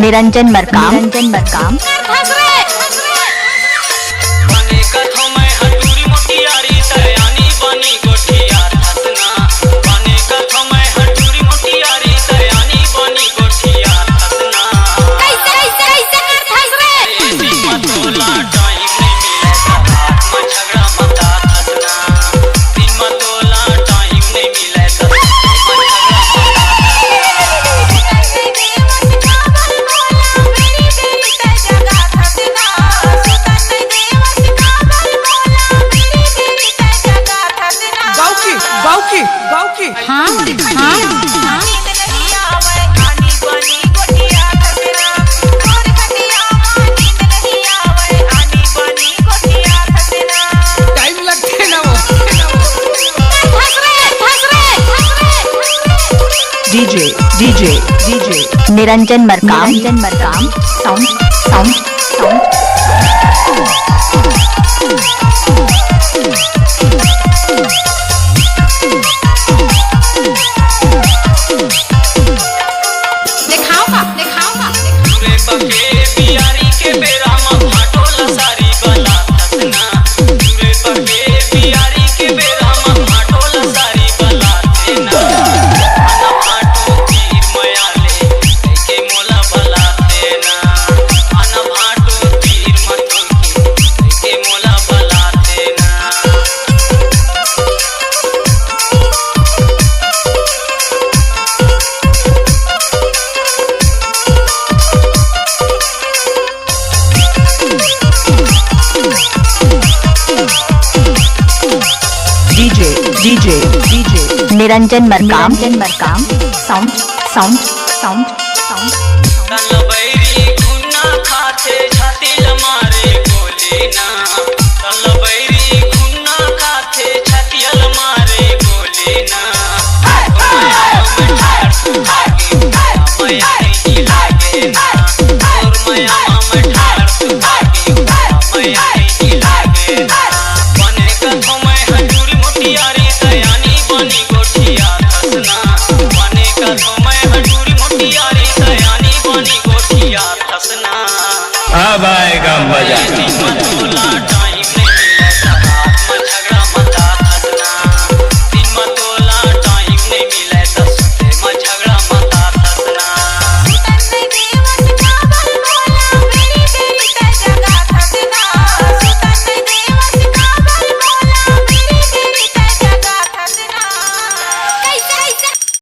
Niranjan Markam DJ Niranjan Markam sound DJ Niranjan Markam sound Talbairi घुना खाते छातिल मारे बोले ना तलबैरी घुना खाते छातिल मारे बोले ना माया नहीं लागे ना और माया में ठाड़ सुहागी माया नहीं लागे ना बने कथों में हजूरी मोटियारी दयानी बनी गोठिया धसना बने कथों में हजूरी मोटियारी दयानी बनी गोठिया धसना अब आएगा मजा।